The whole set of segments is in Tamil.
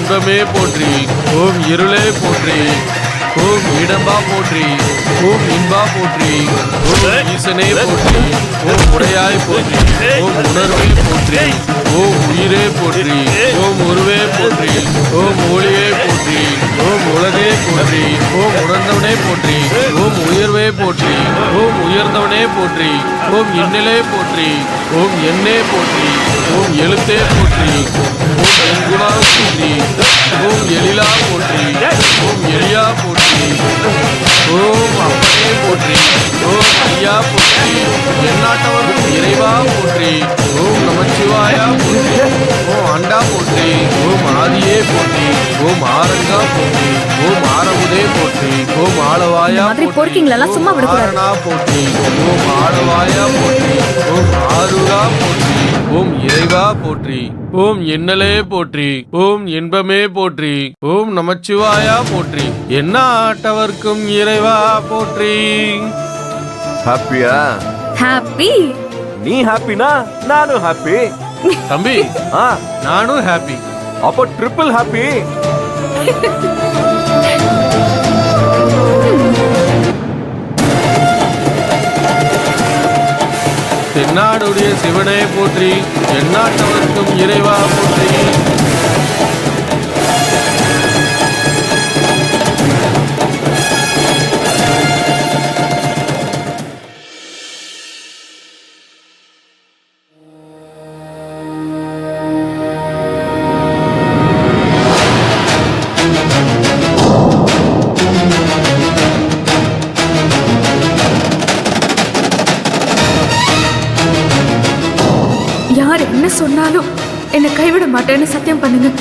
இன்பமே போற்றி. ஓம் இருளே போற்றி. ஓம் இடம்பா போற்றி. ஓம் இன்பா போற்றி. ஓம் ஈசனே போற்றி. ஓம் உடையாய் போற்றி. ஓம் உணர்வே போற்றி. ஓம் உயிரே போற்றி. ஓம் உருவே போற்றி. ஓம் ஒளியே போற்றி. ஓம் உலகே போற்றி. ஓம் உணர்ந்தவனே போற்றி. ஓம் உயர்வே போற்றி. ஓம் உயர்ந்தவனே போற்றி. ஓம் இன்னலே போற்றி. ஓம் எண்ணே போற்றி. ஓம் எழுத்தே போற்றி. ஓம் எங்குணா போற்றி. ஓம் எழிலா போற்றி. ஓம் எளியா போற்றி. ஓம் அப்பனே போற்றி. ஓம் ஐயா போற்றி. எந்நாட்டவரும் இறைவா போற்றி. ஓம் நமச்சிவாயா போற்றி. ஓம் அண்டா போற்றி. ஓம் ஆதியே போற்றி. ஓம் ஆரங்கா போற்றி. ஓம் ஆரமுதே போற்றி. ஓம் ஆளவாயா போற்றி. ஆரணா போற்றி. ஓம் ஆளவாயா போற்றி. ஓம் ஆருரா போற்றி. ஓம் இறைவா போற்றி. ஓம் எண்ணலே போற்றி. ஓம் இன்பமே போற்றி. ஓம் நமச்சிவாயா போற்றி. என்ன ஆட்டவர்க்கும் இறைவா போற்றி. ஹாப்பியா? ஹாப்பி. நீ ஹாப்பினா நானும் ஹாப்பி. தம்பி நானும் ஹாப்பி. அப்போ ட்ரிபிள் ஹாப்பி. தென்னாடுடைய சிவனே போற்றி. எந்நாட்டவர்க்கும் இறைவா போற்றி. யார் என்ன சொன்னாலும் என்னை கைவிட மாட்டேன்னு சத்தியம் பண்ணுங்க.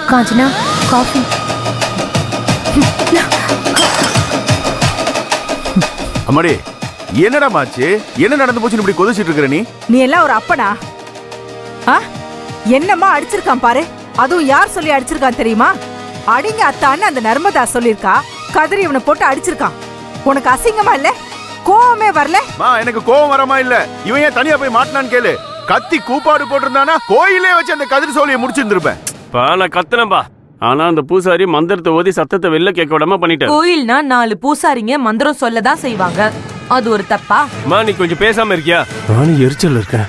காஞ்சனா, காஃபி. அம்மாடி, என்னடா மாச்சு? என்ன நடந்து போச்சு இப்படி கொதிச்சிட்டு இருக்கிற நீ? நீ எல்லாம் ஒரு அப்பனா? என்னம்மா அடிச்சிருக்கான் பாரு. அதுவும் யார் சொல்லி அடிச்சிருக்கான் தெரியுமா? அடிங்க அத்தான்னு அந்த நர்மதா சொல்லிருக்கா. கதிரி இவனை போட்டு அடிச்சிருக்கான். உனக்கு அசிங்கமா இல்ல? கோவமே வரல? எனக்கு கோவம் வரமா இல்ல. இவன் ஏன் தனியா போய் மாட்டினான்னு கேளு. கத்தி கூப்பாடு போட்டிருந்தானா கோயிலே வச்சு அந்த கதிரி சோழியை முடிச்சிருந்திருப்பேன். நான் கத்துனப்பா. ஆனா அந்த பூசாரி மந்திரத்தை ஓதி சத்தத்தை வெளில கேட்க விடாம பண்ணிட்டாரு. கோயில்னா 4 பூசாரிங்க மந்திரம் சொல்லதான் செய்வாங்க. அது ஒரு தப்பா? நீ கொஞ்சம் பேசாம இருக்கியா? நானும் எரிச்சல் இருக்கேன்.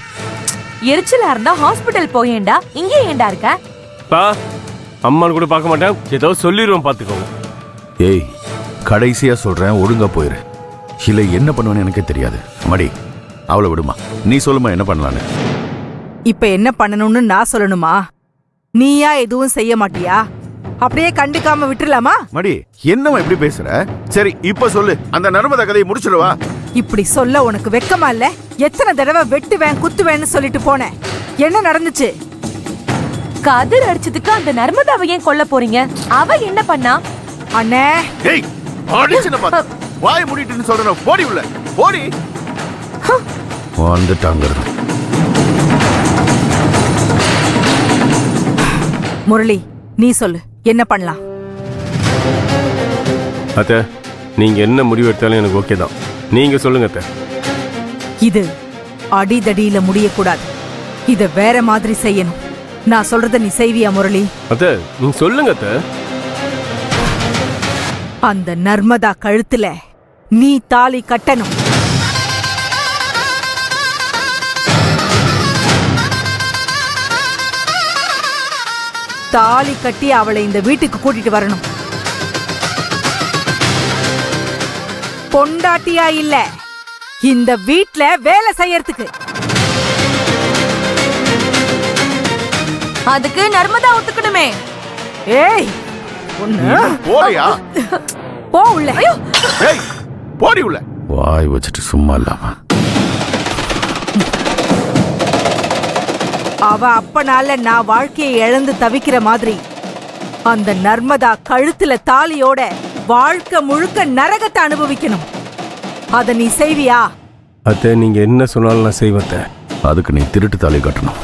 எரிச்சலா இருந்தா ஹாஸ்பிடல் போயேண்டா. இங்க ஏண்டா இருக்க? அம்மான்னு கூட பார்க்க மாட்டேன். ஏதோ சொல்லிடுவோம் பாத்துக்கோங்க. ஏய், கடைசியா சொல்றேன், ஒழுங்கா போயிரு. இல்ல என்ன பண்ணுவேன்னு எனக்கே தெரியாது. மடி, அவளை விடுமா. நீ சொல்லுமா என்ன பண்ணலான்னு. இப்ப என்ன பண்ணணும்னு நான் சொல்லணுமா? நீயா எதுவும் செய்ய மாட்டியா? அப்படியே கண்டுக்காம விட்டுலாமா? மடி, என்னவா இப்படி பேசுற? சரி இப்ப சொல்லு, அந்த நர்மதா கதையை முடிச்சிடுவா. இப்படி சொல்ல உனக்கு வெக்கமா இல்ல? எத்தனை தடவை வெட்டுவேன் குத்துவேன்னு சொல்லிட்டு போனேன். என்ன நடந்துச்சு? கதிர் அடிச்சதுக்கு அந்த நர்மதாவை ஏன் கொல்ல போறீங்க? அவ என்ன பண்ணா? அண்ணே, ஏய், அடிச்சுன பாத்து வாய் மூடிட்டுன்னு சொல்றேன். போடி உள்ள போடி. வந்துட்டாங்க. முரளி, நீ சொல்லு, என்ன பண்ணலாம்? அத்தை, நீங்க என்ன முடிவு எடுத்தாலும் எனக்கு ஓகே தான். நீங்க சொல்லுங்க அத்தை. இது அடிதடியில முடியக்கூடாது. இத வேற மாதிரி செய்யணும். நான் சொல்றத நீ செய்வியா முரளி? அத்தை, நீங்க சொல்லுங்க அத்தை. அந்த நர்மதா கழுத்துல நீ தாலி கட்டணும். தாலி கட்டி அவளை இந்த வீட்டுக்கு கூட்டிட்டு வரணும். பொண்டாட்டியா இல்ல, இந்த வீட்ல வேலை செய்யறதுக்கு. அதுக்கு நர்மதா ஒத்துக்கணுமே. ஏய், போறியா? போ உள்ள. ஏய், போடி உள்ள. வாய் வச்சுட்டு சும்மா இல்லாம. அவ அப்பனால நான் வாழ்க்கையை இழந்து தவிக்கிற மாதிரி அந்த நர்மதா கழுத்துல தாலியோட வாழ்க்கை முழுக்க நரகத்தை அனுபவிக்கணும். அத நீ செய்வியா? அத்தை நீங்க என்ன சொன்னாலும் நான் செய்வேன். அதுக்கு நீ திருட்டு தாலி கட்டணும்.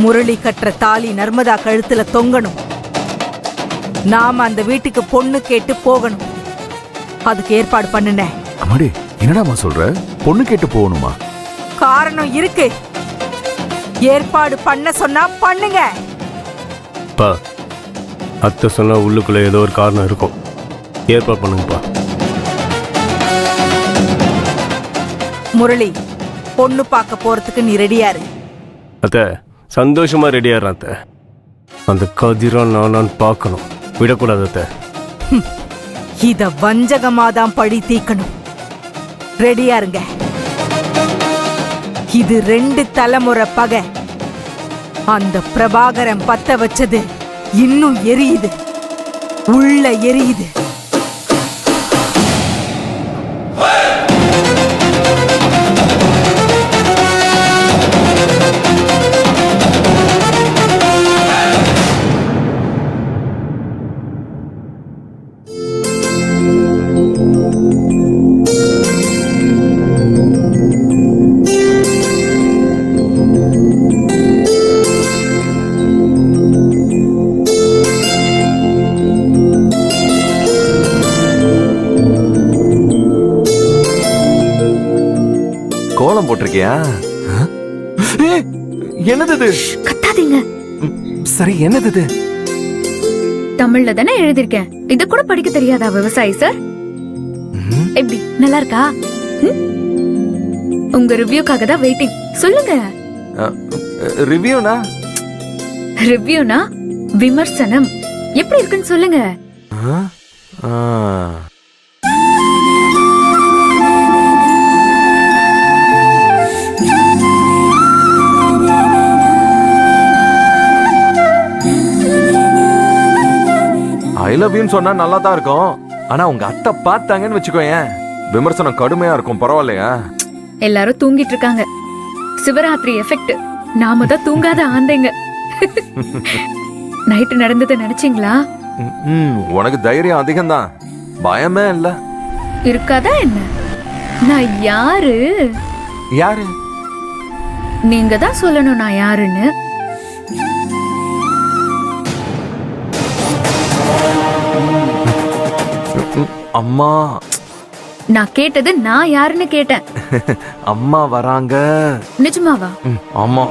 முரளி கட்டுற தாலி நர்மதா கழுத்துல தொங்கணும். நாம அந்த வீட்டுக்கு பொண்ணு கேட்டு போகணும். அதுக்கு ஏற்பாடு பண்ணுனேன். அம்மாடி என்னடாமா சொல்ற? பொண்ணு கேட்டு போகணுமா? காரணம் இருக்கு. ஏற்பாடு பண்ண சொன்னா பண்ணுங்க. பா அத்தை சொன்னா உள்ளுக்குள்ள ஏதோ ஒரு காரணம் இருக்கும். ஏற்பாடு பண்ணுங்கப்பா. முரளி, பொண்ணு பார்க்க போறதுக்கு நீ ரெடியாரு. அத்தை சந்தோஷமா ரெடியாடுறேன் அத்தை. அந்த கதிரா நானான்னு பார்க்கணும். விடக்கூடாது அத்தை. இத வஞ்சகமாதான் பழி தீக்கணும். ரெடியாருங்க. இது 2 தலைமுறை பகை. அந்த பிரபாகரன் பத்த வச்சது இன்னும் எரியுது, உள்ள எரியுது. கோலம் போட்டிருக்கியா? என்னது இது? கத்தாதீங்க. சரி என்னது இது? தமிழ்ல தானே எழுதிருக்கேன். இது கூட படிக்க தெரியாதா விவசாயி சார்? எப்படி நல்லா இருக்கா? உங்க ரிவ்யூக்காக தான் வெயிட்டிங். சொல்லுங்க. ரிவ்யூனா? ரிவ்யூனா விமர்சனம். எப்படி இருக்குன்னு சொல்லுங்க. ஐ லவ் யூன்னு சொன்னா நல்லா தான் இருக்கும். ஆனா உங்க அத்தை பார்த்தாங்கன்னு வச்சுக்கோயேன், விமர்சனம் கடுமையா இருக்கும். பரவாயில்லையா? எல்லாரும் தூங்கிட்டு இருக்காங்க. சிவராத்திரி எஃபெக்ட். நாம தான் தூங்காத ஆந்தைங்க. நைட்டு நடந்ததை நினைச்சீங்களா? உனக்கு தைரியம் அதிகம்தான், பயமே இல்ல. இருக்காதா என்ன? நான் யாரு? யாரு? நீங்க தான் சொல்லணும் நான் யாருன்னு. அம்மா. நான் கேட்டது நான் யாருன்னு கேட்டேன். அம்மா வராங்க. நிஜமாவா? ஆமா.